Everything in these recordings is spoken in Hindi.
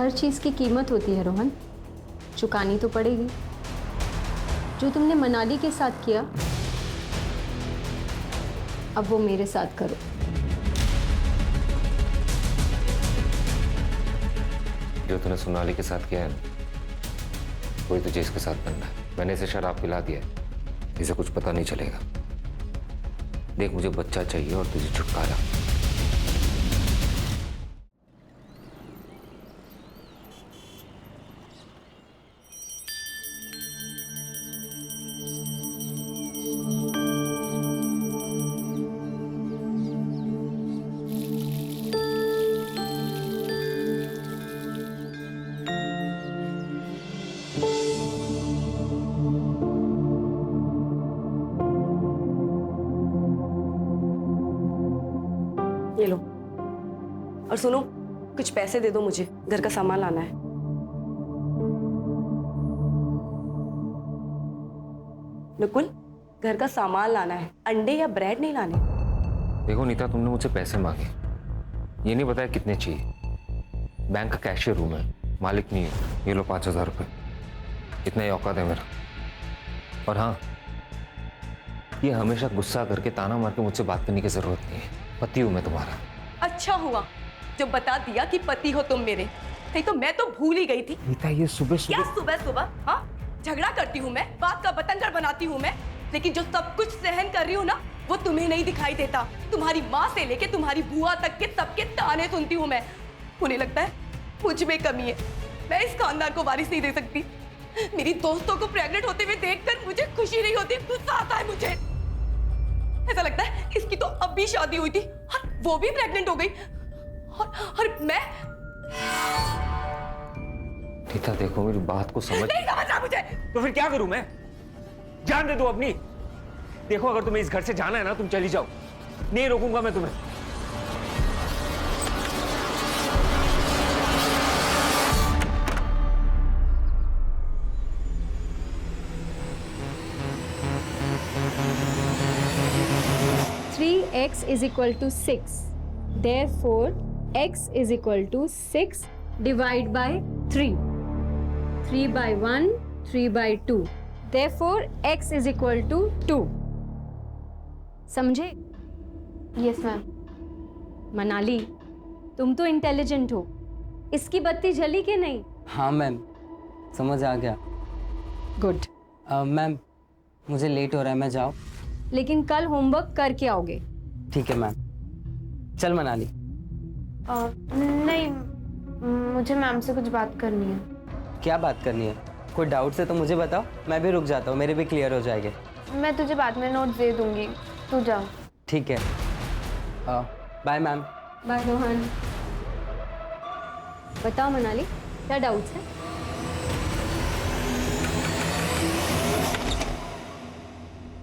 हर चीज़ की कीमत होती है रोहन, चुकानी तो पड़ेगी। जो तुमने मनाली के साथ किया, अब वो मेरे साथ करो। जो तूने सोनाली के साथ किया है ना, वही तुझे इसके साथ बनना है। मैंने इसे शराब पिला दिया है, इसे कुछ पता नहीं चलेगा। देख, मुझे बच्चा चाहिए और तुझे छुटकारा। ये लो, और सुनो, कुछ पैसे दे दो मुझे, घर का सामान लाना है। नकुल, घर का सामान लाना है, अंडे या ब्रेड नहीं लाने। देखो नीता, तुमने मुझसे पैसे मांगे, ये नहीं बताया कितने चाहिए। बैंक का कैशियर हूं मैं, मालिक नहीं है। ये लो 5,000 रुपये, इतना ही औकात है मेरा। और हाँ, ये हमेशा गुस्सा करके ताना मार के मुझसे बात करने की जरूरत नहीं है। पति हूं मैं तुम्हारा। अच्छा हुआ जो बता दिया कि पति हो तुम मेरे, नहीं तो मैं तो भूल ही गई थी। नीता, ये सुबह क्या सुबह सुबह सुबह? हाँ, झगड़ा करती हूँ मैं, बात का बतंगड़ बनाती हूँ मैं, लेकिन जो सब कुछ सहन कर रही हूँ ना, वो तुम्हें नहीं दिखाई देता। तुम्हारी माँ से लेके तुम्हारी बुआ तक के सबके ताने सुनती हूँ मैं। उन्हें लगता है मुझ में कमी है, मैं इस खानदान को वारिस नहीं दे सकती। मेरी दोस्तों को प्रेग्नेंट होते हुए देखकर मुझे खुशी नहीं होती, गुस्सा आता है मुझे। ऐसा लगता है इसकी तो अब भी शादी हुई थी और वो भी प्रेग्नेंट हो गई, और मैं। नीता देखो, मेरी बात को समझ। नहीं समझ रहा मुझे। तो फिर क्या करूं मैं? जान दे दो अपनी। देखो, अगर तुम्हें इस घर से जाना है ना, तुम चली जाओ, नहीं रोकूंगा मैं तुम्हें। x is equal to 6. Therefore, x is equal to 6 divide by 3. 3 by 1, 3 by 2. Therefore, x is equal to 2. समझे? Yes ma'am. मनाली, तुम तो इंटेलिजेंट हो, इसकी बत्ती जली कि नहीं? हाँ मैम, समझ आ गया। गुड। मैम, मुझे लेट हो रहा है, मैं जाऊँ? लेकिन कल होमवर्क करके आओगे। ठीक है मैम। चल मनाली। नहीं, मुझे मैम से कुछ बात करनी है। क्या बात करनी है? कोई डाउट है तो मुझे बताओ, मैं भी रुक जाता हूँ, मेरे भी क्लियर हो जाएंगे। मैं तुझे बाद में नोट दे दूंगी, तू जा। ठीक है, बाय मैम। बाय रोहन। बताओ मनाली, क्या डाउट्स है?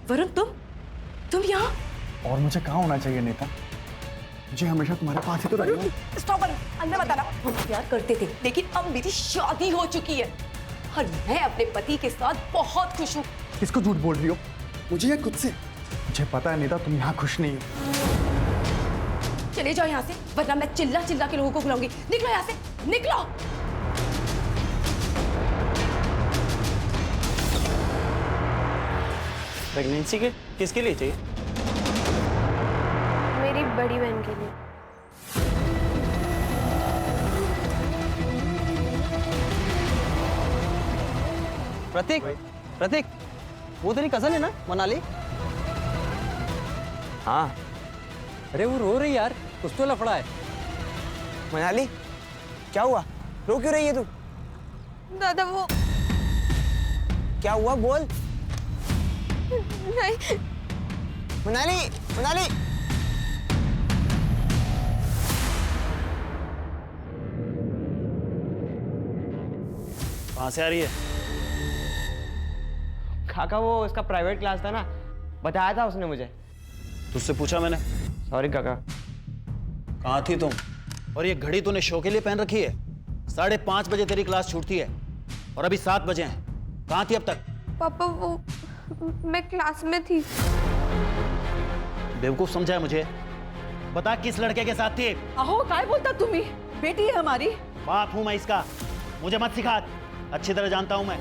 वरुण, तुम यहाँ? और मुझे कहाँ होना चाहिए नेता? मुझे हमेशा तुम्हारे पास ही तो रहना है। स्टॉप, अंदर मत आना। हम प्यार करते थे, लेकिन अब मेरी शादी हो चुकी है और मैं अपने पति के साथ बहुत खुश हूँ। किसको झूठ बोल रही हो? मुझे या खुद से? मुझे पता है नेता, तुम यहाँ खुश नहीं हो। चले जाओ यहाँ से, वरना मैं चिल्ला चिल्ला के लोगों को बुलाऊंगी। निकलो यहाँ से, निकलो। प्रेगनेंसी के किसके लिए चाहिए? मेरी बड़ी बहन के लिए। प्रतीक, प्रतीक, वो तेरी कजन है ना मनाली? हाँ। अरे वो रो रही यार, कुछ तो लफड़ा है। मनाली, क्या हुआ? रो क्यों रही है तू? दादा वो क्या हुआ, बोल। नहीं। मनाली, मनाली। कहाँ से आ रही है? काका, वो इसका प्राइवेट क्लास था ना, बताया था उसने मुझे। तुझसे पूछा मैंने। सॉरी काका। कहाँ थी तुम? और ये घड़ी तूने शो के लिए पहन रखी है? 5:30 बजे तेरी क्लास छूटती है और अभी 7 बजे हैं। कहाँ थी अब तक? पापा वो मैं क्लास में थी। बेवकूफ समझा है मुझे? बता किस लड़के के साथ थी? अहो काय बोलता तुम्ही? बेटी है हमारी, बाप हूं मैं इसका, मुझे मत सिखा, अच्छी तरह जानता हूं मैं।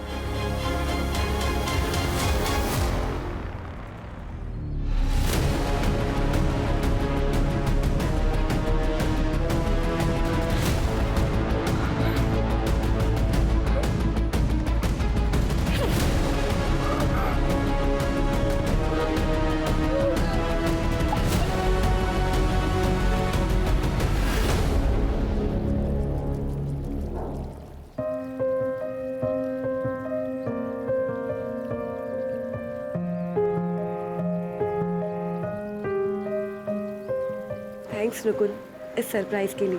थैंक्स नकुल इस सरप्राइज के लिए।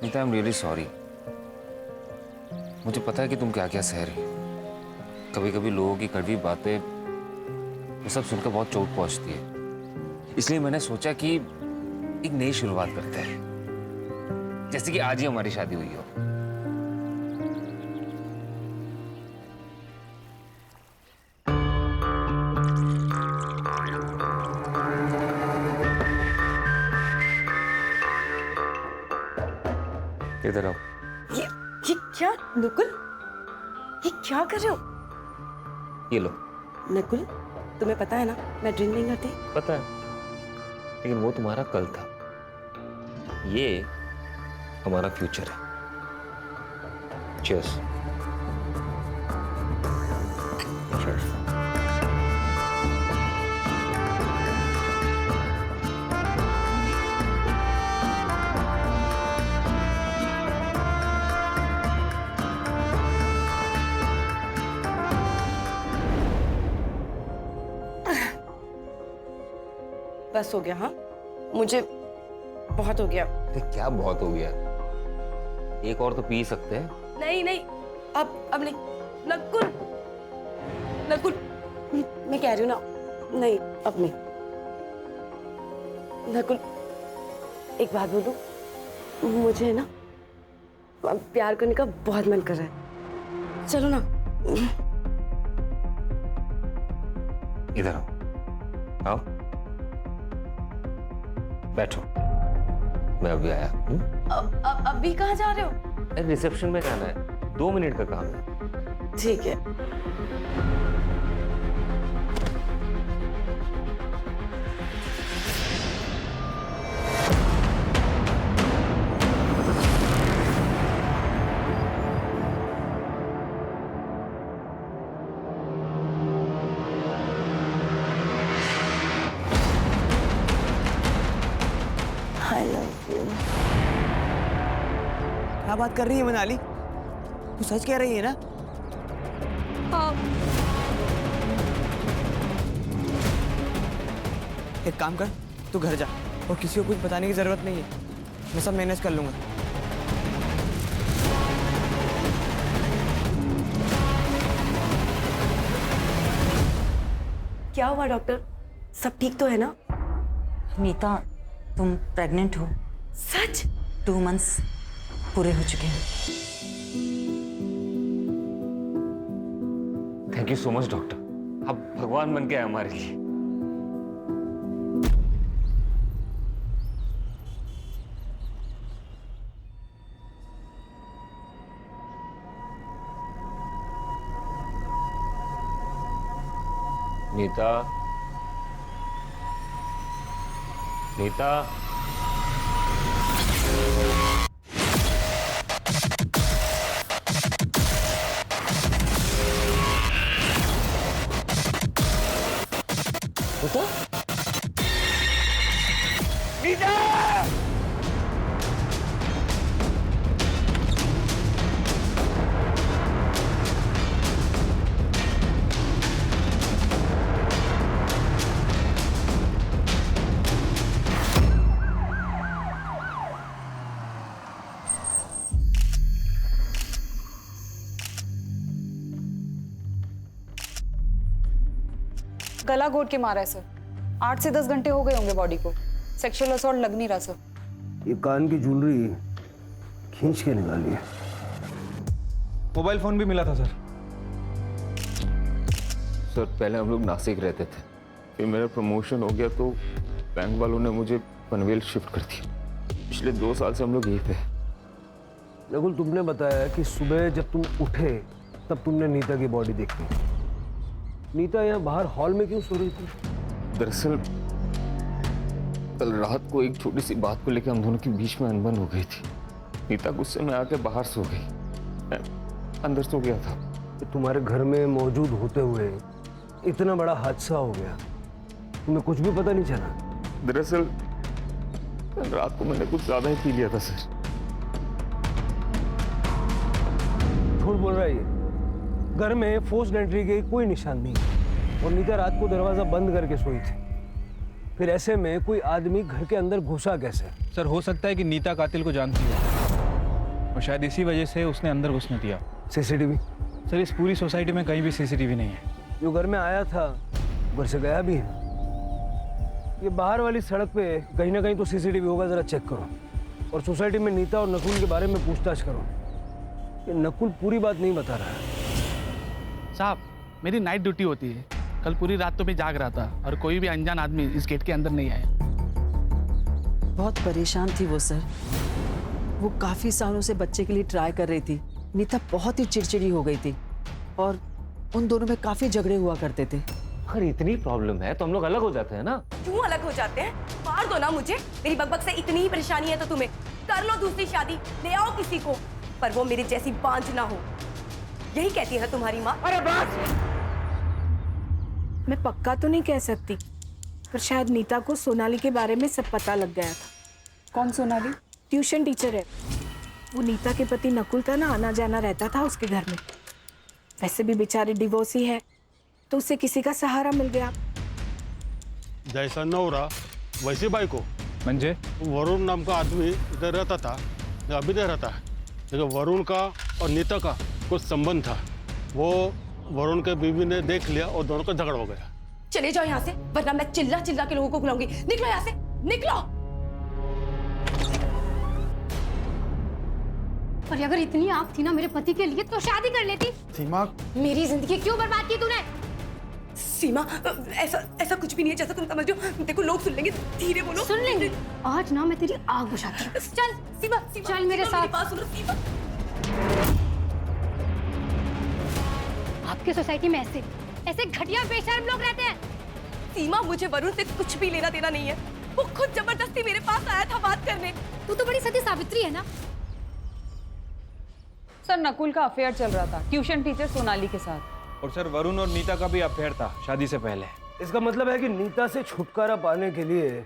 Nita, I am really sorry. मुझे पता है कि तुम क्या क्या सह रही हो। कभी कभी लोगों की कड़वी बातें वो सब सुनकर बहुत चोट पहुंचती है। इसलिए मैंने सोचा कि एक नई शुरुआत करते हैं, जैसे कि आज ही हमारी शादी हुई हो। इधर आओ। ये क्या नकुल, ये क्या कर रहे हो? ये लो। नकुल तुम्हें पता है ना मैं ड्रिंक नहीं करती। पता है, लेकिन वो तुम्हारा कल था, ये हमारा फ्यूचर है। चीयर्स। बस हो गया, हाँ मुझे बहुत हो गया। अरे क्या बहुत हो गया, एक और तो पी सकते हैं। नहीं नहीं, अब नहीं नकुल, नकुल मैं कह रही हूँ ना, नहीं अब नहीं। नकुल एक बात बोलूं, मुझे ना प्यार करने का बहुत मन कर रहा है, चलो ना। इधर आओ, आओ बैठो, मैं अभी आया। अब अभी कहाँ जा रहे हो? अरे रिसेप्शन में जाना है, 2 मिनट का काम है। ठीक है। क्या बात कर रही है मनाली? तू सच कह रही है ना? हाँ। एक काम कर, तू घर जा और किसी को कुछ बताने की जरूरत नहीं है, मैं सब मैनेज कर लूंगा। क्या हुआ डॉक्टर, सब ठीक तो है ना? नीता, तुम प्रेग्नेंट हो। सच? 2 मंथ्स पूरे हो चुके हैं। Thank you so much doctor, आप भगवान बन के आए हमारे लिए। नीता, नीता, गला घोट के मारा है सर। 8 से 10 घंटे हो गए होंगे बॉडी को। सेक्सुअल असॉल्ट लग नहीं रहा सर। ये कान की ज्वेलरी खींच के निकाली है। मोबाइल फोन भी मिला था सर। सर पहले हम लोग नासिक रहते थे, फिर मेरा प्रमोशन हो गया तो बैंक वालों ने मुझे पनवेल शिफ्ट कर दिया। पिछले 2 साल से हम लोग यहीं पे। नकुल, तुमने बताया कि सुबह जब तुम उठे तब तुमने नीता की बॉडी देखी। नीता यहाँ बाहर हॉल में क्यों सो रही थी? दरअसल कल रात को एक छोटी सी बात को लेकर हम दोनों के बीच में अनबन हो गई थी। नीता गुस्से में आके बाहर सो गई, मैं अंदर सो गया था। कि तुम्हारे घर में मौजूद होते हुए इतना बड़ा हादसा हो गया, तुम्हें कुछ भी पता नहीं चला? दरअसल कल रात को मैंने कुछ ज्यादा ही पी लिया था सर। झूठ बोल रहा है ये। घर में फोर्स्ड एंट्री के कोई निशान नहीं है और नीता रात को दरवाजा बंद करके सोई थी। फिर ऐसे में कोई आदमी घर के अंदर घुसा कैसे? सर हो सकता है कि नीता कातिल को जानती हो और शायद इसी वजह से उसने अंदर घुसने दिया। सीसीटीवी? सर इस पूरी सोसाइटी में कहीं भी सीसीटीवी नहीं है। जो घर में आया था घर से गया भी है। ये बाहर वाली सड़क पे कहीं ना कहीं तो सीसीटीवी होगा, जरा चेक करो। और सोसाइटी में नीता और नकुल के बारे में पूछताछ करो। ये नकुल पूरी बात नहीं बता रहा है। साहब, मेरी नाइट ड्यूटी होती है। कल पूरी रात तो मैं जाग रहा था और कोई भी अनजान आदमी इस गेट के अंदर नहीं आया। बहुत परेशान थी वो सर। वो काफी सालों से बच्चे के लिए ट्राई कर रही थी। नीता बहुत ही चिड़चिड़ी हो गई थी और उन दोनों में काफी झगड़े हुआ करते थे। अगर इतनी प्रॉब्लम है तो हम लोग अलग हो जाते हैं ना। क्यों अलग हो जाते हैं? मार दो ना मुझे। मेरी बकबक से इतनी ही परेशानी है तो तुम्हें कर लो दूसरी शादी, ले आओ किसी को, पर वो मेरी जैसी बांझ ना हो। यही कहती है ना तुम्हारी माँ। अरे बस! मैं पक्का तो नहीं कह सकती, पर शायद नीता को सोनाली के बारे में सब पता लग गया था। कौन सोनाली? ट्यूशन टीचर है वो। नीता के पति नकुल का ना आना जाना रहता था उसके घर में। वैसे भी बेचारी डिवोर्सी है तो उसे किसी का सहारा मिल गया। जैसा नवरा वैसी बायको। म्हणजे वरुण नाम का आदमी इधर रहता था, अभी नहीं रहता है। लेकिन वरुण का और नीता का कुछ संबंध था। वो वरुण के बीवी ने देख लिया और दोनों का झगड़ा हो गया। चले जाओ यहाँ से, वरना मैं चिल्ला चिल्ला के लोगों को बुलाऊंगी। निकलो यहाँ से, निकलो। और अगर इतनी आग थी ना मेरे पति के लिए तो शादी कर लेती। सीमा, मेरी जिंदगी क्यों बर्बाद की तूने? सीमा, ऐसा कुछ भी नहीं है जैसा तुम समझ रहे हो। देखो लोग सुन लेंगे, धीरे बोलो। सुन लेंगे? आज ना मैं तेरी आग बुझाती हूँ। चल सीमा, चल मेरे साथ। बात सुनो सीमा। आपकी सोसाइटी में ऐसे घटिया बेशर्म लोग रहते हैं। सीमा, मुझे वरुण से कुछ भी लेना देना नहीं है। वो खुद जबरदस्ती मेरे पास आया था बात करने। तू तो बड़ी सती सावित्री है ना। सर, नकुल का अफेयर चल रहा था ट्यूशन टीचर सोनाली के साथ। और सर वरुण और नीता का भी अफेयर था शादी से पहले। इसका मतलब है कि नीता से छुटकारा पाने के लिए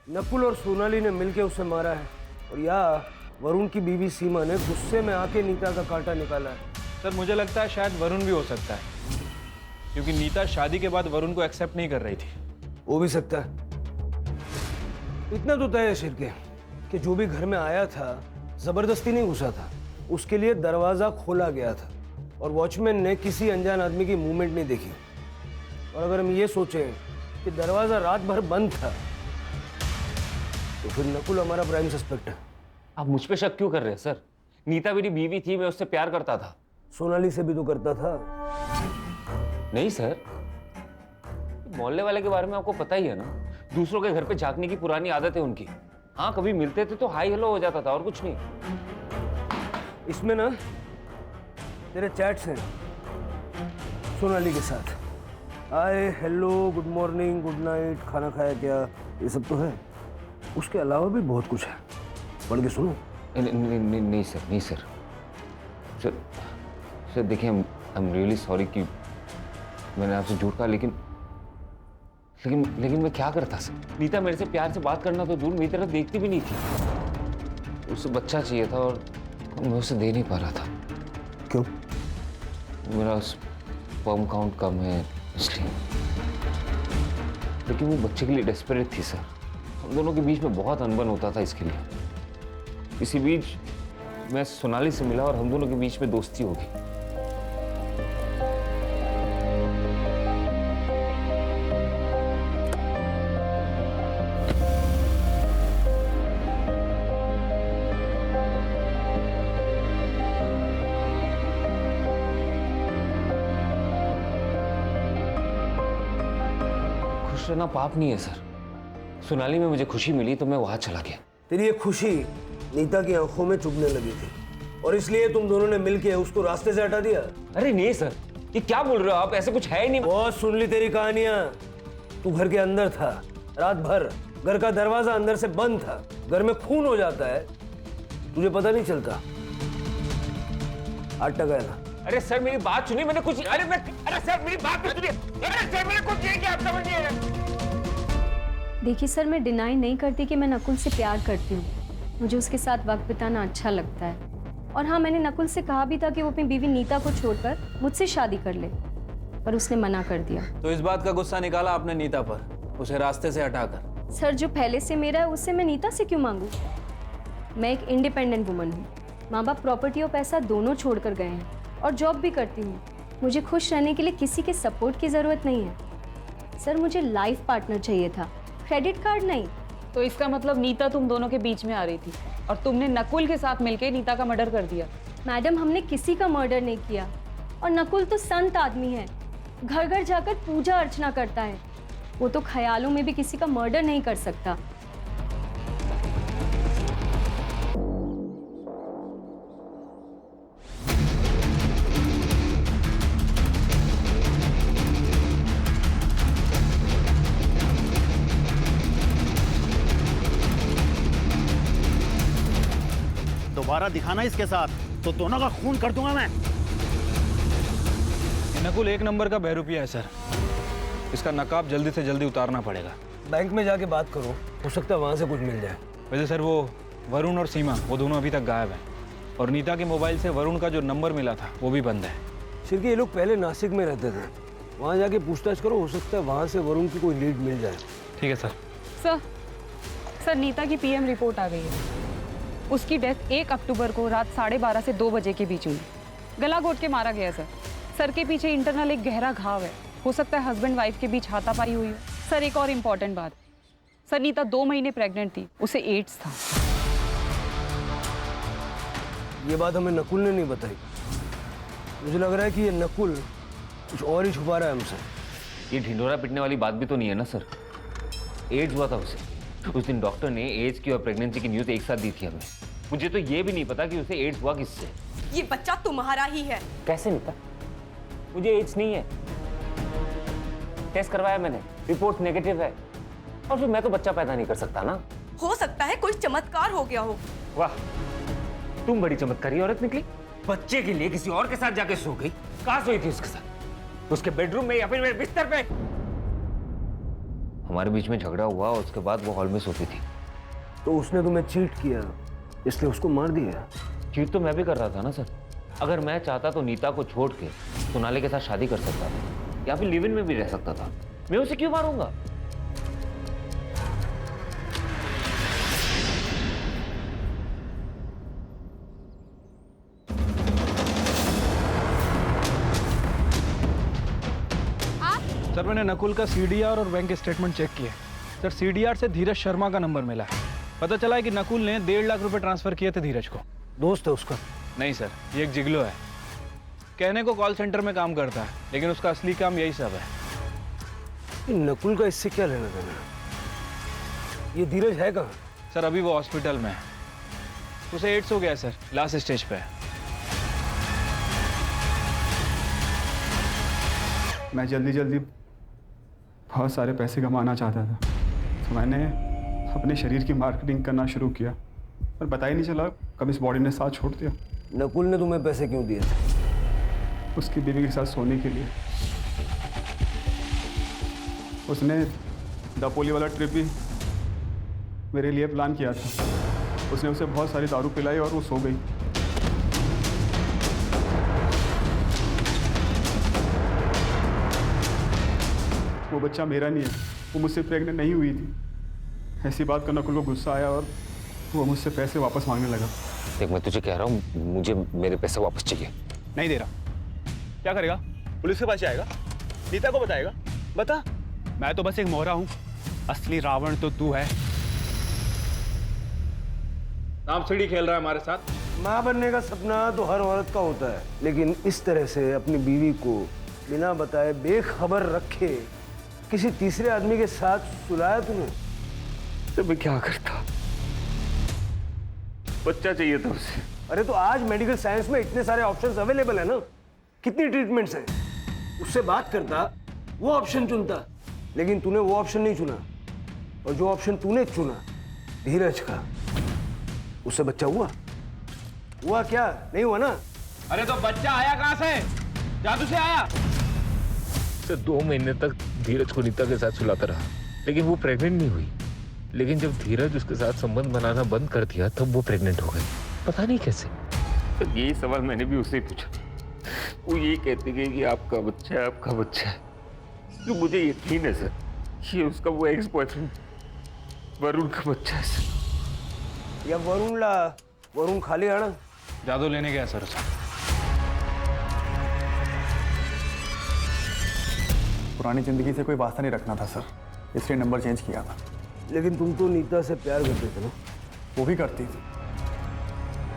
नकुल और सोनाली ने मिलकर उसे मारा है और या वरुण की बीवी सीमा ने गुस्से में आके नीता का कांटा निकाला है। सर मुझे लगता है शायद वरुण भी हो सकता है, क्योंकि नीता शादी के बाद वरुण को एक्सेप्ट नहीं कर रही थी। हो भी सकता है। इतना तो तय है शिरके कि जो भी घर में आया था जबरदस्ती नहीं घुसा था। उसके लिए दरवाजा खोला गया था और वॉचमैन ने किसी अनजान आदमी की मूवमेंट नहीं देखी। और अगर हम ये सोचें कि दरवाजा रात भर बंद था तो फिर नकुल हमारा प्राइम सस्पेक्ट है। आप मुझ पे शक क्यों कर रहे हैं सर? नीता मेरी बीवी थी, मैं उससे प्यार करता था। सोनाली से भी तो करता था। नहीं सर, मोहल्ले वाले के बारे में आपको पता ही है ना। दूसरों के घर पे झांकने की पुरानी आदत है उनकी। हाँ, कभी मिलते थे तो हाई हेलो हो जाता था और कुछ नहीं। इसमें ना तेरे चैट्स हैं सोनाली के साथ। Hi, hello, good morning, good night, खाना खाया क्या, ये सब तो है। उसके अलावा भी बहुत कुछ है। पढ़ के सुनो। नहीं सर, नहीं सर। सर देखिए, आई एम रियली सॉरी कि मैंने आपसे झूठ कहा, लेकिन मैं क्या करता सर? नीता मेरे से प्यार से बात करना तो दूर, मेरी तरफ देखती भी नहीं थी। उसे बच्चा चाहिए था और मैं उसे दे नहीं पा रहा था। क्यों? मेरा स्पर्म काउंट कम है इसलिए। लेकिन वो बच्चे के लिए डेस्परेट थी सर। हम दोनों के बीच में बहुत अनबन होता था इसके लिए। इसी बीच मैं सोनाली से मिला और हम दोनों के बीच में दोस्ती हो गई। खुश रहना पाप नहीं है सर। सोनाली में मुझे खुशी मिली तो मैं वहां चला गया। तेरी ये खुशी नीता की आंखों में चुभने लगी थी और इसलिए तुम दोनों ने मिलके उसको रास्ते से हटा दिया। अरे नहीं सर, ये क्या बोल रहे हो आप? ऐसे कुछ है ही नहीं। बहुत सुन ली तेरी कहानियां। तू घर के अंदर था रात भर, घर का दरवाजा अंदर से बंद था, घर में खून हो जाता है, तुझे पता नहीं चलता। 8 टका है ना। अरे सर मेरी बात सुनिए, मैंने कुछ अरे सर मेरी बात तो सुनिए। अरे सर मैंने कुछ नहीं किया, आप समझिए। देखिए सर, मैं डिनाई नहीं करती कि मैं नकुल से प्यार करती हूँ, मुझे उसके साथ वक्त बिताना अच्छा लगता है। और हाँ, मैंने नकुल से कहा भी था कि वो अपनी बीवी नीता को छोड़कर मुझसे शादी कर ले, पर उसने मना कर दिया। तो इस बात का गुस्सा निकाला आपने नीता पर, उसे रास्ते से हटाकर? सर, जो पहले से मेरा है उससे मैं नीता से क्यों मांगू? मैं एक इंडिपेंडेंट वुमन हूँ, माँ बाप प्रॉपर्टी और पैसा दोनों छोड़ कर गए हैं और जॉब भी करती हूँ। मुझे खुश रहने के लिए किसी के सपोर्ट की ज़रूरत नहीं है। सर, मुझे लाइफ पार्टनर चाहिए था, क्रेडिट कार्ड नहीं। तो इसका मतलब नीता तुम दोनों के बीच में आ रही थी और तुमने नकुल के साथ मिलकर नीता का मर्डर कर दिया। मैडम, हमने किसी का मर्डर नहीं किया और नकुल तो संत आदमी है, घर घर जाकर पूजा अर्चना करता है। वो तो ख्यालों में भी किसी का मर्डर नहीं कर सकता। दोबारा दिखाना इसके साथ तो दोनों का खून कर दूंगा मैं। नकुल 1 नंबर का बहरूपिया है सर, इसका नकाब जल्दी से जल्दी उतारना पड़ेगा। बैंक में जाके बात करो, हो सकता है वहां से कुछ मिल जाए। वैसे सर वो वरुण और सीमा वो दोनों अभी तक गायब हैं और नीता के मोबाइल से वरुण का जो नंबर मिला था वो भी बंद है। शिरके, ये लोग पहले नासिक में रहते थे, वहां जाके पूछताछ करो, हो सकता है वहां से वरुण की कोई लीड मिल जाए। ठीक है सर। सर, नीता की पीएम रिपोर्ट आ गई है। उसकी डेथ 1 अक्टूबर को रात 12:30 से 2 बजे के बीच हुई। गला घोट के मारा गया सर। सर के पीछे इंटरनल एक गहरा घाव है, हो सकता है हस्बैंड वाइफ के बीच हाथापाई हुई हो। सर, एक और इम्पॉर्टेंट बात, सर नीता 2 महीने प्रेग्नेंट थी, उसे एड्स था। ये बात हमें नकुल ने नहीं बताई। मुझे लग रहा है कि ये नकुल कुछ और ही छुपा रहा है हमसे। ये ढिंडोरा पिटने वाली बात भी तो नहीं है ना सर। एड्स हुआ था उसे, उस दिन डॉक्टर ने एड्स की और प्रेगनेंसी की न्यूज़ एक साथ दी थी हमें। मुझे तो ये भी नहीं पता कि उसे एड्स हुआ किससे। ये बच्चा तुम्हारा ही है। कैसे नीता? मुझे एड्स नहीं है, टेस्ट करवाया मैंने, रिपोर्ट नेगेटिव है, और फिर मैं तो बच्चा पैदा नहीं कर सकता ना। हो सकता है कोई चमत्कार हो गया हो। वाह, तुम बड़ी चमत्कारी औरत निकली। बच्चे के लिए किसी और के साथ जाके सो गई। कहाँ सोई थी उसके साथ? उसके बेडरूम में या फिर मेरे बिस्तर पे? हमारे बीच में झगड़ा हुआ, उसके बाद वो हॉल में सोती थी। तो उसने तुम्हें चीट किया, इसलिए उसको मार दिया? चीट तो मैं भी कर रहा था ना सर। अगर मैं चाहता तो नीता को छोड़ के सोनाली के साथ शादी कर सकता था या फिर लिव इन में भी रह सकता था। मैं उसे क्यों मारूंगा? सर मैंने नकुल का सीडीआर और बैंक स्टेटमेंट चेक किए। सर सीडीआर से धीरज शर्मा का नंबर मिला है। पता चला है कि नकुल ने 1.5 लाख रुपए ट्रांसफर किए थे धीरज को। दोस्त है उसका? नहीं सर, ये एक जिगलो है। कहने को कॉल सेंटर में काम करता है, लेकिन उसका असली काम यही सब है। नकुल का इससे क्या लेना देना? ये धीरज है कहाँ? सर अभी वो हॉस्पिटल में है, उसे एड्स हो गया है सर, लास्ट स्टेज पे है। मैं जल्दी जल्दी बहुत सारे पैसे कमाना चाहता था, तो मैंने अपने शरीर की मार्केटिंग करना शुरू किया, पर पता ही नहीं चला कब इस बॉडी ने साथ छोड़ दिया। नकुल ने तुम्हें पैसे क्यों दिए थे? उसकी बीवी के साथ सोने के लिए। उसने दापोली वाला ट्रिप भी मेरे लिए प्लान किया था। उसने उसे बहुत सारी दारू पिलाई और वो सो गई। वो बच्चा मेरा नहीं है, वो मुझसे प्रेग्नेंट नहीं हुई थी। ऐसी बात का नकुल को गुस्सा आया और वो मुझसे पैसे वापस मांगने लगा। देख, मैं तुझे कह रहा हूँ, मुझे मेरे पैसे वापस चाहिए। नहीं दे रहा। क्या करेगा? पुलिस के पास जाएगा? नीता को बताएगा? बता। मैं तो बस एक मोहरा हूँ, असली रावण तो तू है। सांप सीढ़ी खेल रहा है हमारे साथ। माँ बनने का सपना तो हर औरत का होता है, लेकिन इस तरह से अपनी बीवी को बिना बताए बेखबर रखे किसी तीसरे आदमी के साथ सुलाया तुम्हें? तो मैं क्या करता? बच्चा चाहिए था उसे। अरे तो आज मेडिकल साइंस में इतने सारे ऑप्शंस अवेलेबल है ना, कितनी ट्रीटमेंट्स हैं। उससे बात करता, वो ऑप्शन चुनता, लेकिन तूने वो ऑप्शन नहीं चुना। और जो ऑप्शन तूने चुना धीरज का, उससे बच्चा हुआ क्या? नहीं हुआ ना? अरे तो बच्चा आया कहाँ से? जादू से आया? सर 2 महीने तक धीरज को नीता के साथ सुलाता रहा, लेकिन वो प्रेग्नेंट नहीं हुई। लेकिन जब धीरज उसके साथ संबंध बनाना बंद कर दिया तब वो प्रेग्नेंट हो गई, पता नहीं कैसे। तो यही सवाल मैंने भी उससे पूछा। वो ये कहती गई कि आपका बच्चा है, आपका बच्चा है। तो मुझे यकीन है सर कि उसका वो एक्स बॉयफ्रेंड वरुण का बच्चा है सर। या वरुण खाली है ना? जादू लेने गया सर उसे। पुरानी जिंदगी से कोई वास्ता नहीं रखना था सर, इसलिए नंबर चेंज किया था। लेकिन तुम तो नीता से प्यार करते थे ना? वो भी करती थी,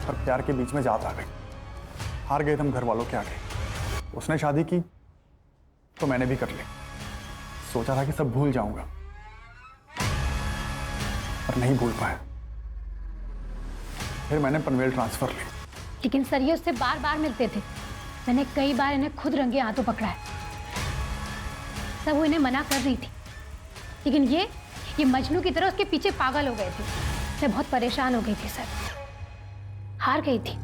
पर प्यार के बीच में जात आ गई। हार गए हम घर वालों के आगे। उसने शादी की तो मैंने भी कर ली। सोचा था कि सब भूल जाऊंगा, पर नहीं भूल पाया। फिर मैंने पनवेल ट्रांसफर ली। लेकिन सर ये उससे बार बार मिलते थे। मैंने कई बार इन्हें खुद रंगे हाथों पकड़ा है। सब वो इन्हें मना कर रही थी, लेकिन ये मजनू की तरह उसके पीछे पागल हो गए थे। मैं बहुत परेशान हो गई थी सर, हार गई थी।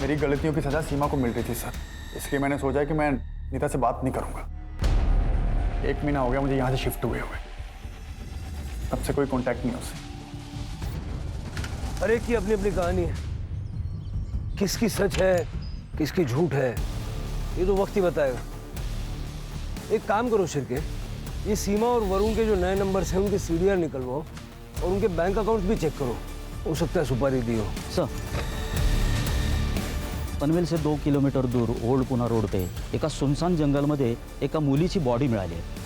मेरी गलतियों की सजा सीमा को मिल रही थी सर, इसलिए मैंने सोचा कि मैं नीता से बात नहीं करूंगा। 1 महीना हो गया मुझे यहाँ से शिफ्ट हुए तब से कोई कांटेक्ट नहीं उससे। हर एक की अपनी अपनी कहानी है, किसकी सच है किसकी झूठ है ये तो वक्त ही बताएगा। एक काम करो शिरके, ये सीमा और वरुण के जो नए नंबर्स हैं उनके सीडीआर निकलवाओ और उनके बैंक अकाउंट्स भी चेक करो, हो सकता है सुपारी दी हो। सर, पनवेल से 2 किलोमीटर दूर ओल्ड पुणा रोड पे एका सुनसान जंगलमध्ये एका मुलीची बॉडी मिळाली आहे।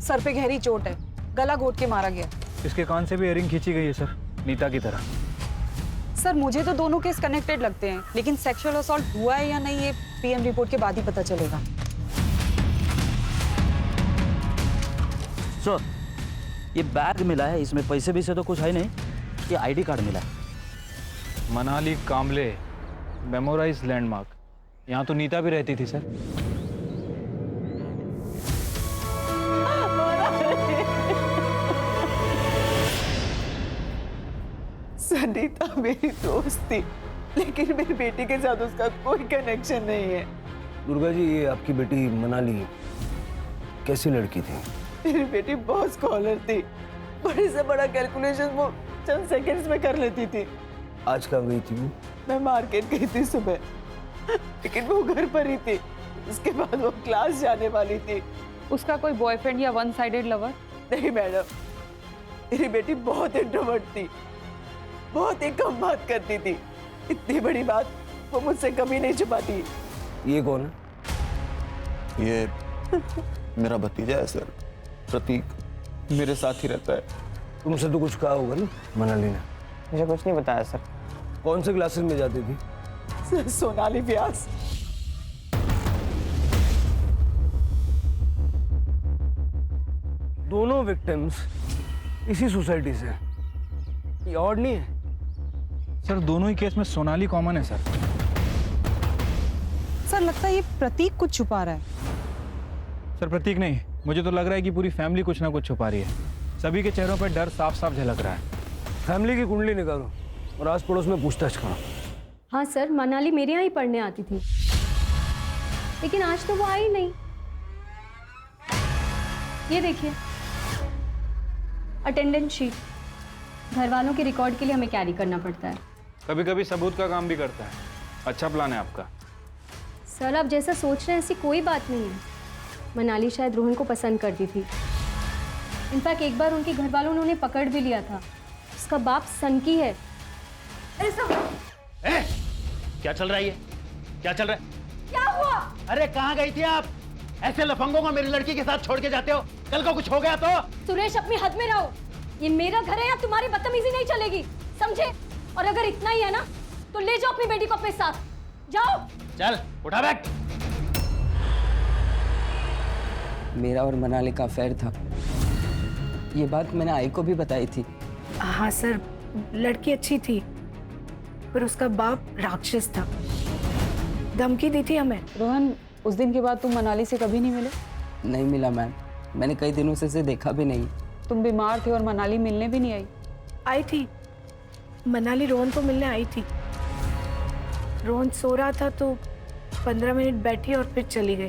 सर पे गहरी चोट है, गला घोट के मारा गया। इसके कान से भी इयरिंग खींची गई है सर, नीता की तरह। सर मुझे तो दोनों केस कनेक्टेड लगते हैं, लेकिन सेक्सुअल असॉल्ट हुआ है या नहीं ये पीएम रिपोर्ट के बाद ही पता चलेगा। सर, ये बैग मिला है, इसमें पैसे भी से तो कुछ है नहीं, ये आईडी कार्ड मिला है। मनाली कामले मेमोराइज लैंडमार्क, यहाँ तो नीता भी रहती थी सर। नीता मेरी दोस्त थी, लेकिन मेरी बेटी के साथ उसका कोई कनेक्शन नहीं है। दुर्गा जी, ये आपकी बेटी मनाली कैसी लड़की थी? मेरी बेटी बहुत स्कॉलर थी, बड़े से बड़ा कैलकुलेशन वो चंद सेकंड्स में कर लेती थी। आज कहाँ गई थी वो? मैं मार्केट गई थी सुबह, लेकिन वो घर पर ही थी। उसके बाद वो क्लास जाने वाली थी। उसका कोई बॉयफ्रेंड या वन साइडेड लवर? नहीं मैडम, मेरी बेटी बहुत इंट्रोवर्ट थी, बहुत ही कम बात करती थी। इतनी बड़ी बात वो मुझसे कभी नहीं छुपाती। ये कौन है? ये मेरा भतीजा है सर, प्रतीक, मेरे साथ ही रहता है। तुमसे तो कुछ कहा होगा ना मनाली ने? मुझे कुछ नहीं बताया सर। कौन से क्लासेस में जाती थी? सर, सोनाली व्यास। दोनों विक्टिम्स इसी सोसाइटी से, ये ऑड नहीं है? सर दोनों ही केस में सोनाली कॉमन है सर। सर लगता है ये प्रतीक कुछ छुपा रहा है। सर प्रतीक नहीं, मुझे तो लग रहा है कि पूरी फैमिली कुछ ना कुछ छुपा रही है। सभी के चेहरों पर डर साफ साफ झलक रहा है। फैमिली की कुंडली निकालो और आस पड़ोस में पूछताछ करो। हाँ सर, मनाली मेरे यहाँ ही पढ़ने आती थी, लेकिन आज तो वो आई नहीं। ये देखिए अटेंडेंस शीट, घर वालों के रिकॉर्ड के लिए हमें कैरी करना पड़ता है। कभी कभी सबूत का काम भी करता है। अच्छा प्लान है आपका। सर आप जैसा सोच रहे हैं ऐसी कोई बात नहीं है। मनाली शायद रोहन को पसंद करती थी। इनफैक्ट एक बार उनके घर वालों ने उन्हें पकड़ भी लिया था। उसका बाप सनकी है। क्या चल रहा है ये? क्या चल रहा है? क्या हुआ? अरे कहाँ गई थी आप? ऐसे लफंगों को मेरी लड़की के साथ छोड़ के जाते हो? कल को कुछ हो गया तो? सुरेश अपनी हद में रहो। ये मेरा घर है, या तुम्हारी बदतमीजी नहीं चलेगी, समझे? और अगर इतना ही है ना तो ले जाओ अपनी बेटी को अपने साथ, जाओ। चल उठा बैग। मेरा और मनाली का अफेयर था, ये बात मैंने आई को भी बताई थी। हाँ सर, लड़की अच्छी थी पर उसका बाप राक्षस था, धमकी दी थी हमें। रोहन, उस दिन के बाद तुम मनाली से कभी नहीं मिले? नहीं मिला मैम, मैंने कई दिनों से इसे देखा भी नहीं। तुम बीमार थे और मनाली मिलने भी नहीं आई? आई थी, मनाली रोहन को मिलने आई थी। रोहन सो रहा था तो 15 मिनट बैठी और फिर चली गई।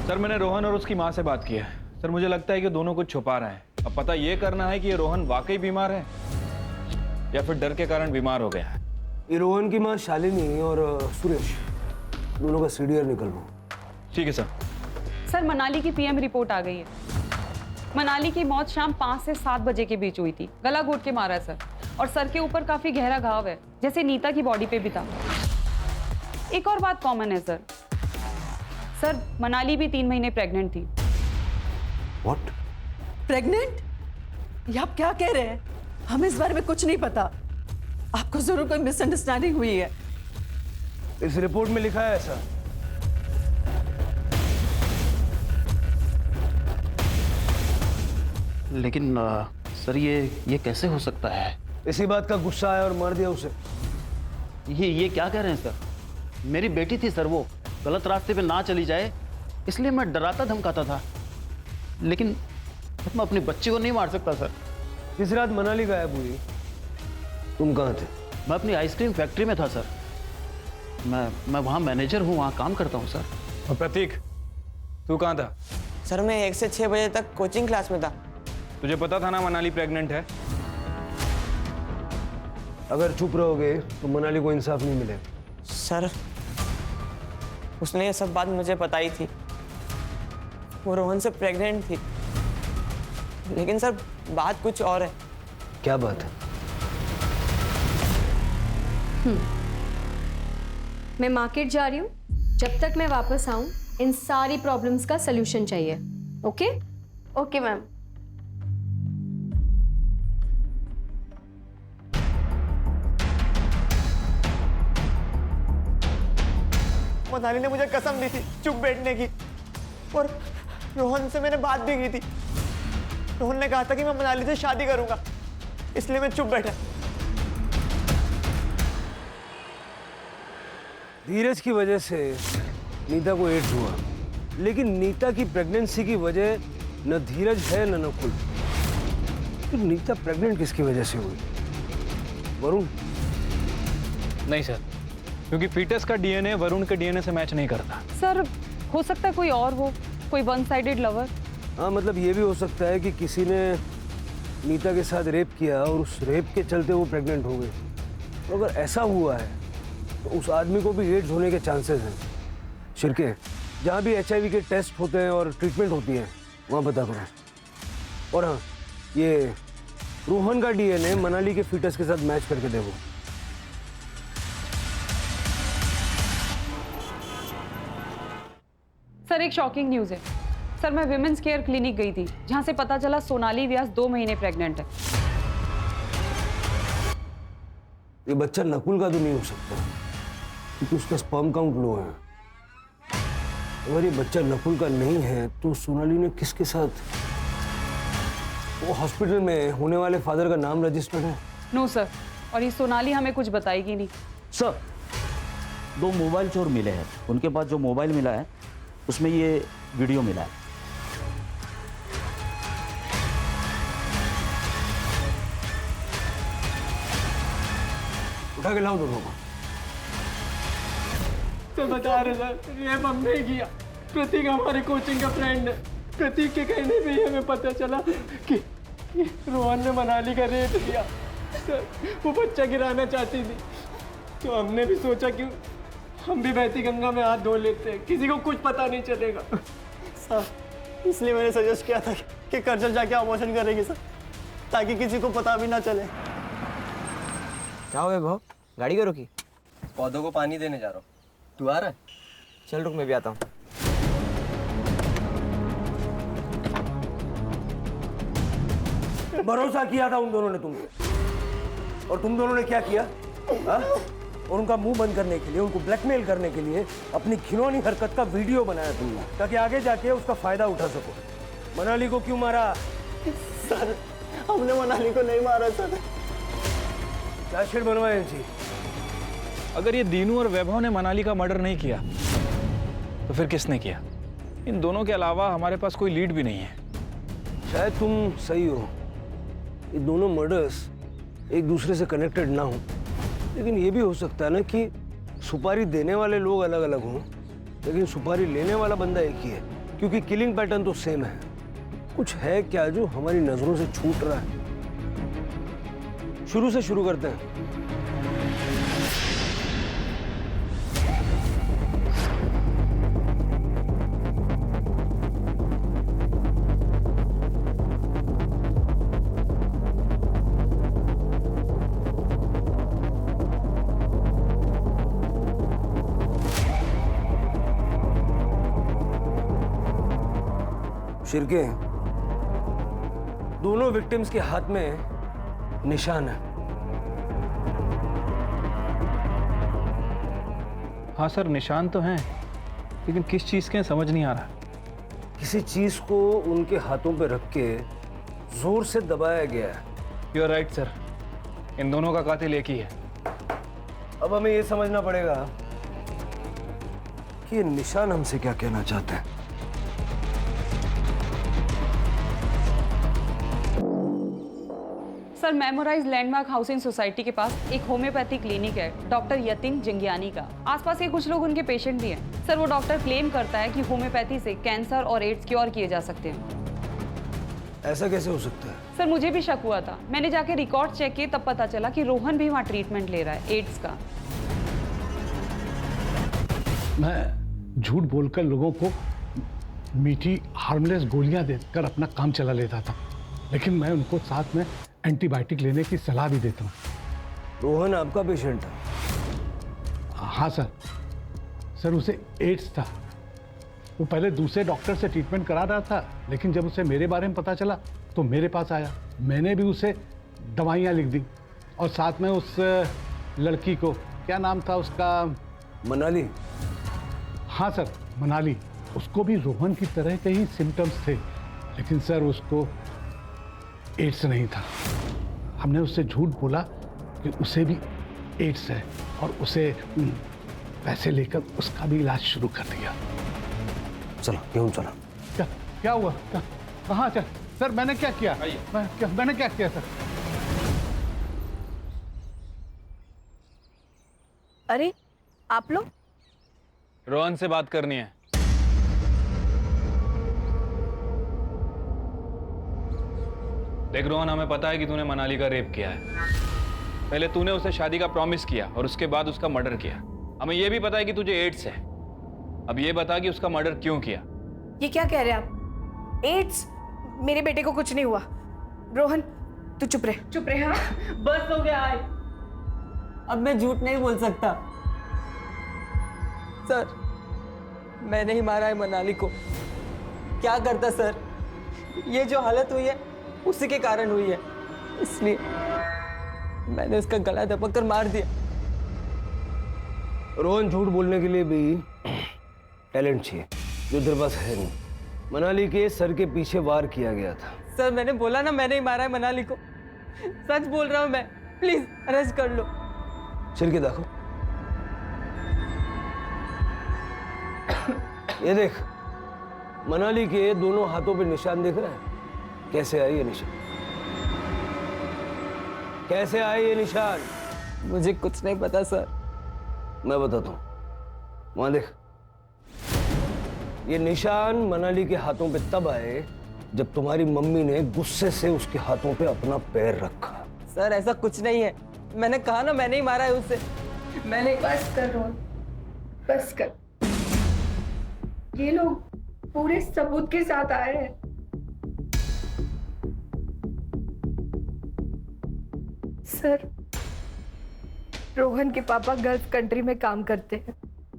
सर मैंने रोहन और उसकी माँ से बात की है। सर मुझे लगता है कि दोनों कुछ छुपा रहे हैं। अब पता ये करना है कि ये रोहन वाकई बीमार है या फिर डर के कारण बीमार हो गया है। ये रोहन की माँ शालिनी और सुरेश दोनों का सीडीआर निकलवाओ। ठीक है सर। सर मनाली की पीएम रिपोर्ट आ गई है। मनाली की मौत शाम 5 से 7 बजे के बीच हुई थी। गला घोट के मारा है सर, और सर के ऊपर काफी गहरा घाव है, जैसे नीता की बॉडी पे भी था। एक और बात कॉमन है सर, सर मनाली भी 3 महीने प्रेग्नेंट थी। व्हाट? प्रेग्नेंट? ये आप क्या कह रहे हैं? हमें इस बारे में कुछ नहीं पता। आपको जरूर कोई मिसअंडरस्टैंडिंग हुई है। इस रिपोर्ट में लिखा है ऐसा। लेकिन सर ये कैसे हो सकता है? इसी बात का गुस्सा आया और मार दिया उसे। ये क्या कह रहे हैं सर? मेरी बेटी थी सर, वो गलत रास्ते पे ना चली जाए इसलिए मैं डराता धमकाता था, लेकिन मैं अपनी बच्ची को नहीं मार सकता सर। इस रात मनाली गायब हुई, तुम कहाँ थे? मैं अपनी आइसक्रीम फैक्ट्री में था सर। मैं वहाँ मैनेजर हूँ, वहाँ काम करता हूँ सर। और प्रतीक, तू कहाँ था? सर मैं 1 से 6 बजे तक कोचिंग क्लास में था। तुझे पता था ना मनाली प्रेग्नेंट है? अगर चुप रहोगे तो मनाली को इंसाफ नहीं मिलेगा। सर उसने ये सब बात मुझे बताई थी, वो रोहन से प्रेग्नेंट थी। लेकिन सर बात कुछ और है। क्या बात है? मैं मार्केट जा रही हूँ, जब तक मैं वापस आऊँ इन सारी प्रॉब्लम्स का सलूशन चाहिए। ओके? Okay ma'am. मनाली ने मुझे कसम दी थी चुप बैठने की, और रोहन से मैंने बात भी की थी। रोहन ने कहा था कि मैं मनाली से शादी करूंगा, इसलिए मैं चुप बैठा। धीरज की वजह से नीता को एड्स हुआ, लेकिन नीता की प्रेगनेंसी की वजह न धीरज है न नकुल। तो नीता प्रेग्नेंट किसकी वजह से हुई? वरुण? नहीं सर, क्योंकि फीटस का डीएनए वरुण के डीएनए से मैच नहीं करता। सर हो सकता है कोई और हो, कोई वन साइडेड लवर। हाँ, मतलब ये भी हो सकता है कि किसी ने नीता के साथ रेप किया और उस रेप के चलते वो प्रेग्नेंट हो गई। तो अगर ऐसा हुआ है तो उस आदमी को भी एड्स होने के चांसेस हैं। शिरके, जहाँ भी HIV के टेस्ट होते हैं और ट्रीटमेंट होती है वहाँ पता करो। और हाँ, ये रोहन का डीएनए मनाली के फीटस के साथ मैच करके देखो। सर एक शॉकिंग न्यूज़ है। सर मैं विमेंस केयर क्लिनिक गई थी, जहाँ से पता चला सोनाली व्यास 2 महीने प्रेग्नेंट है। ये बच्चा नकुल का तो नहीं हो सकता, क्योंकि उसका स्पर्म काउंट लो है। अगर ये बच्चा नकुल का नहीं है तो सोनाली ने किसके साथ? वो हॉस्पिटल में होने वाले फादर का नाम रजिस्टर्ड है? नो सर, और ये सोनाली हमें कुछ बताएगी नहीं। सर 2 मोबाइल चोर मिले हैं, उनके पास जो मोबाइल मिला है उसमें ये वीडियो मिला है। उठा के लाओ दोनों को। तो बता रहे सर, ये हमने किया। प्रतीक हमारे कोचिंग का फ्रेंड है। प्रतीक के कहने पे ही हमें पता चला कि रोहन ने मनाली का रेप किया। सर वो बच्चा गिराना चाहती थी, तो हमने भी सोचा कि हम भी बहती गंगा में हाथ धो लेते हैं, किसी को कुछ पता नहीं चलेगा। सर इसलिए मैंने सजेस्ट किया था कि कर्जल जाके अबॉर्शन करेंगे सर, ताकि किसी को पता भी ना चले। क्या हुआ भाव, गाड़ी को रोकी? पौधों को पानी देने जा रहा हूँ। तू आ रहा है? चल रुक, मैं भी आता हूँ। भरोसा किया था उन दोनों ने तुम पे, और तुम दोनों ने क्या किया? हा? और उनका मुंह बंद करने के लिए, उनको ब्लैकमेल करने के लिए अपनी घिनौनी हरकत का वीडियो बनाया तुमने, ताकि आगे जाके उसका फायदा उठा सको। मनाली को क्यों मारा? सर हमने मनाली को नहीं मारा सर। चार्जशीट बनवाए जी। अगर ये दीनू और वैभव ने मनाली का मर्डर नहीं किया तो फिर किसने किया? इन दोनों के अलावा हमारे पास कोई लीड भी नहीं है। शायद तुम सही हो, ये दोनों मर्डर्स एक दूसरे से कनेक्टेड ना हो, लेकिन ये भी हो सकता है ना कि सुपारी देने वाले लोग अलग अलग हों, लेकिन सुपारी लेने वाला बंदा एक ही है, क्योंकि किलिंग पैटर्न तो सेम है। कुछ है क्या जो हमारी नजरों से छूट रहा है? शुरू से शुरू करते हैं। शिरके, दोनों विक्टिम्स के हाथ में निशान है। हाँ सर, निशान तो हैं, लेकिन किस चीज़ के हैं समझ नहीं आ रहा। किसी चीज को उनके हाथों पे रख के जोर से दबाया गया है। यू आर राइट सर, इन दोनों का कातिल एक ही है। अब हमें ये समझना पड़ेगा कि ये निशान हमसे क्या कहना चाहते हैं। Sir, memorise landmark housing society के पास एक होम्योपैथी क्लिनिक है डॉक्टर यतिन जंगियानी का। आसपास के कुछ लोग उनके पेशेंट भी हैं। सर, वो डॉक्टर क्लेम करता है कि होम्योपैथी से कैंसर और एड्स क्योर किए जा सकते हैं। ऐसा कैसे हो सकता है? सर, मुझे भी शक हुआ था। मैंने जाके रिकॉर्ड चेक किए, तब पता चला कि रोहन भी वहाँ ट्रीटमेंट ले रहा है एड्स का। मैं झूठ बोलकर लोगों को मीठी हार्मलेस गोलियां देकर अपना काम चला लेता था, लेकिन मैं उनको साथ में एंटीबायोटिक लेने की सलाह भी देता हूँ। रोहन आपका पेशेंट है? हाँ सर। सर, उसे एड्स था। वो पहले दूसरे डॉक्टर से ट्रीटमेंट करा रहा था, लेकिन जब उसे मेरे बारे में पता चला तो मेरे पास आया। मैंने भी उसे दवाइयाँ लिख दी, और साथ में उस लड़की को, क्या नाम था उसका? मनाली। हाँ सर, मनाली। उसको भी रोहन की तरह के ही सिम्टम्स थे, लेकिन सर उसको एड्स नहीं था। हमने उससे झूठ बोला कि उसे भी एड्स है, और उसे पैसे लेकर उसका भी इलाज शुरू कर दिया। चलो क्यों चला? क्या हुआ? कहाँ चल? सर, मैंने क्या किया? मैंने क्या किया सर? अरे आप लोग? रोहन से बात करनी है। देख रोहन, हमें पता है कि तूने मनाली का रेप किया है। पहले तूने उसे शादी का प्रॉमिस किया और उसके बाद उसका मर्डर किया। हमें यह भी पता है कि तुझे एड्स है। अब ये बता कि उसका मर्डर क्यों किया? ये क्या कह रहे हैं आप? एड्स? मेरे बेटे को कुछ नहीं हुआ। रोहन, तू चुप रहे। चुप रहे। हाँ, बस हो गया। अब मैं झूठ नहीं बोल सकता। सर, मैंने ही मारा है मनाली को। क्या करता सर? ये जो हालत हुई है उसी के कारण हुई है, इसलिए मैंने उसका गला दबा कर मार दिया। रोहन, झूठ बोलने के लिए भी टैलेंट चाहिए, जो तेरे पास है नहीं। मनाली के सर के पीछे वार किया गया था। सर, मैंने बोला ना, मैंने ही मारा है मनाली को। सच बोल रहा हूं मैं। प्लीज अरेस्ट कर लो। सिर के देखो। ये देख, मनाली के दोनों हाथों पे निशान दिख रहा है। कैसे आए ये निशान? कैसे आए ये निशान? मुझे कुछ नहीं पता सर। मैं बताता हूं। वहां देख, ये निशान मनाली के हाथों पे तब आए जब तुम्हारी मम्मी ने गुस्से से उसके हाथों पे अपना पैर रखा। सर, ऐसा कुछ नहीं है। मैंने कहा ना, मैंने ही मारा है उसे। मैंने। बस कर रोहन, बस कर। ये लोग पूरे सबूत के साथ आए हैं। सर, रोहन के पापा गल्फ कंट्री में काम करते हैं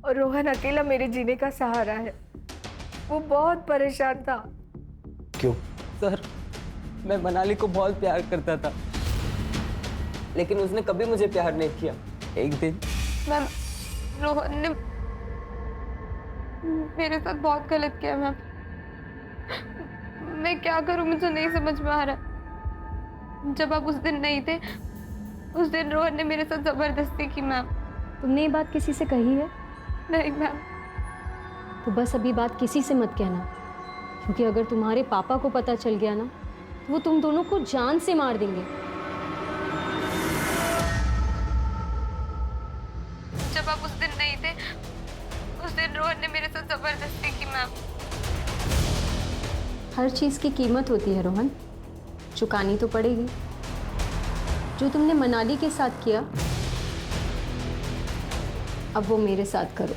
और रोहन अकेला मेरे जीने का सहारा है। वो बहुत परेशान था। क्यों? सर, मैं मनाली को बहुत प्यार करता था, लेकिन उसने कभी मुझे प्यार नहीं किया। एक दिन मैम, रोहन ने मेरे साथ बहुत गलत किया मैम। मैं क्या करूं, मुझे नहीं समझ में आ रहा। जब आप उस दिन नहीं थे, उस दिन रोहन ने मेरे साथ जबरदस्ती की मैम। तुमने ये बात किसी से कही है? नहीं मैम। तो बस अभी बात किसी से मत कहना, क्योंकि अगर तुम्हारे पापा को पता चल गया ना तो वो तुम दोनों को जान से मार देंगे। जब आप उस दिन नहीं थे, उस दिन रोहन ने मेरे साथ जबरदस्ती की मैम। हर चीज़ की कीमत होती है रोहन, चुकानी तो पड़ेगी। जो तुमने मनाली के साथ किया, अब वो मेरे साथ करो,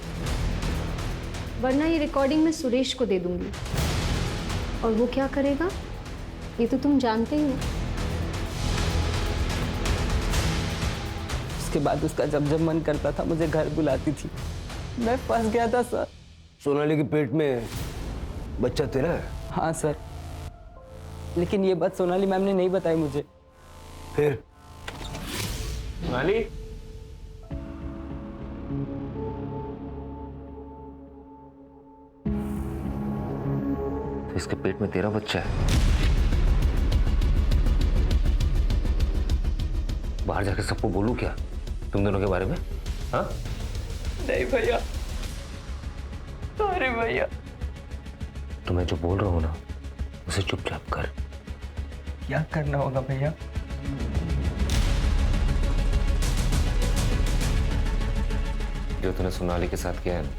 वरना ये रिकॉर्डिंग मैं सुरेश को दे दूंगी और वो क्या करेगा ये तो तुम जानते ही हो। उसके बाद उसका जब जब मन करता था मुझे घर बुलाती थी। मैं फंस गया था सर। सोनाली के पेट में बच्चा तेरा है? हाँ सर, लेकिन ये बात सोनाली मैम ने नहीं बताई मुझे। फिर? सोनाली, तो इसके पेट में तेरा बच्चा है? बाहर जाके सबको बोलूं क्या तुम दोनों के बारे में? हाँ? नहीं भैया, सॉरी भैया। तो मैं जो बोल रहा हूं ना उसे चुपचाप कर। क्या करना होगा भैया? जो तूने सोनाली के साथ किया है ना,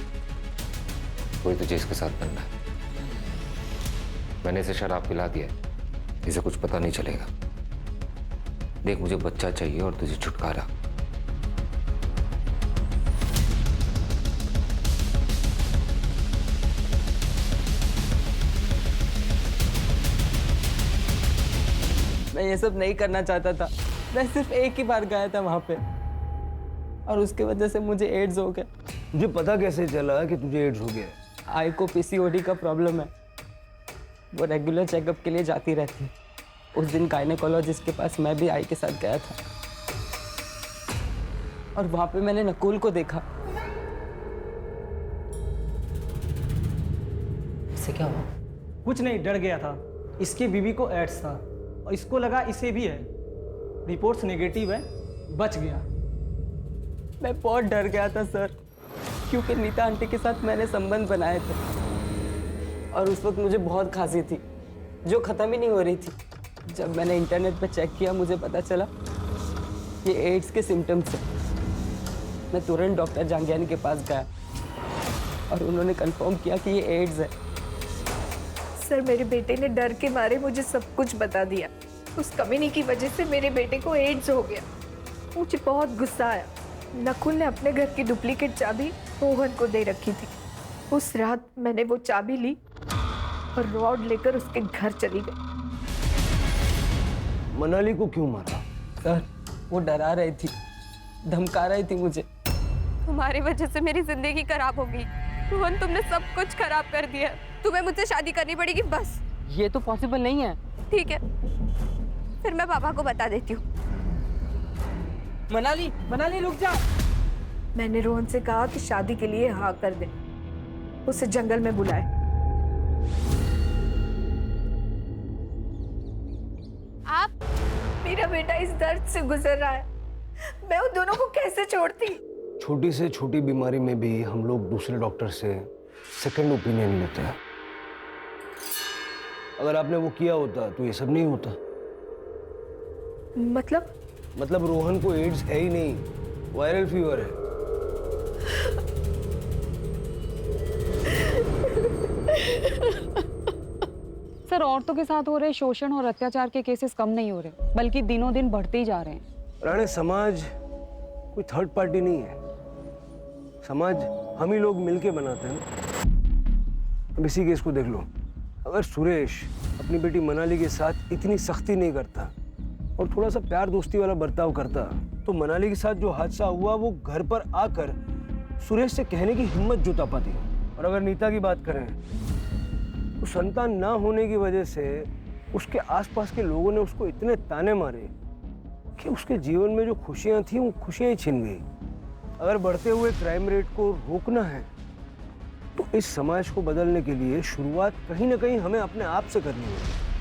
वही तुझे इसके साथ करना है। मैंने इसे शराब पिला दिया है, इसे कुछ पता नहीं चलेगा। देख, मुझे बच्चा चाहिए और तुझे छुटकारा। मैं ये सब नहीं करना चाहता था। मैं सिर्फ एक ही बार गया था वहां पे और उसके वजह से मुझे एड्स हो गया। मुझे पता कैसे चला कि तुझे एड्स हो गया? आई को पीसीओडी का प्रॉब्लम है। वो रेगुलर चेकअप के लिए जाती रहती है। उस दिन गायनेकोलॉजिस्ट के पास मैं भी आई के साथ गया था और वहां पे मैंने नकुल को देखा। इसे क्या हुआ? कुछ नहीं, डर गया था। इसकी बीवी को एड्स था और इसको लगा इसे भी है। रिपोर्ट्स नेगेटिव है, बच गया। मैं बहुत डर गया था सर, क्योंकि नीता आंटी के साथ मैंने संबंध बनाए थे और उस वक्त मुझे बहुत खांसी थी जो ख़त्म ही नहीं हो रही थी। जब मैंने इंटरनेट पर चेक किया, मुझे पता चला ये एड्स के सिम्टम्स हैं। मैं तुरंत डॉक्टर जांगियानी के पास गया और उन्होंने कंफर्म किया कि ये एड्स है। सर, मेरे बेटे ने डर के मारे मुझे सब कुछ बता दिया। उस कमीनी की वजह से मेरे बेटे को एड्स हो गया। मुझे बहुत गुस्सा आया। नकुल ने अपने घर की डुप्लीकेट चाबी रोहन को दे रखी थी। उस रात मैंने वो चाबी ली और रॉड लेकर उसके घर चली गई। मनाली को क्यों मारा? सर, वो डरा रही थी, धमका रही थी मुझे। तुम्हारी वजह से मेरी जिंदगी खराब हो गई रोहन, तुमने सब कुछ खराब कर दिया। तुम्हें मुझसे शादी करनी पड़ेगी बस। ये तो पॉसिबल नहीं है। ठीक है, फिर मैं पापा को बता देती हूँ। मनाली, मनाली रुक जा। मैंने रोहन से कहा कि शादी के लिए हाँ कर दे, उसे जंगल में बुलाए। आप? मेरा बेटा इस दर्द से गुजर रहा है, मैं उन दोनों को कैसे छोड़ती? छोटी से छोटी बीमारी में भी हम लोग दूसरे डॉक्टर से सेकंड ओपिनियन लेते हैं। अगर आपने वो किया होता तो ये सब नहीं होता। मतलब रोहन को एड्स है ही नहीं, वायरल फीवर है। सर, औरतों के साथ हो रहे शोषण और अत्याचार के केसेस कम नहीं हो रहे, बल्कि दिनों दिन बढ़ते ही जा रहे हैं। राणे, समाज कोई थर्ड पार्टी नहीं है। समाज हम ही लोग मिलके बनाते हैं ना। अब इसी केस को देख लो। अगर सुरेश अपनी बेटी मनाली के साथ इतनी सख्ती नहीं करता और थोड़ा सा प्यार दोस्ती वाला बर्ताव करता तो मनाली के साथ जो हादसा हुआ वो घर पर आकर सुरेश से कहने की हिम्मत जुटा पाती। और अगर नीता की बात करें तो संतान ना होने की वजह से उसके आसपास के लोगों ने उसको इतने ताने मारे कि उसके जीवन में जो खुशियां थी वो खुशियां ही छिन गई। अगर बढ़ते हुए क्राइम रेट को रोकना है तो इस समाज को बदलने के लिए शुरुआत कहीं ना कहीं हमें अपने आप से करनी होगी।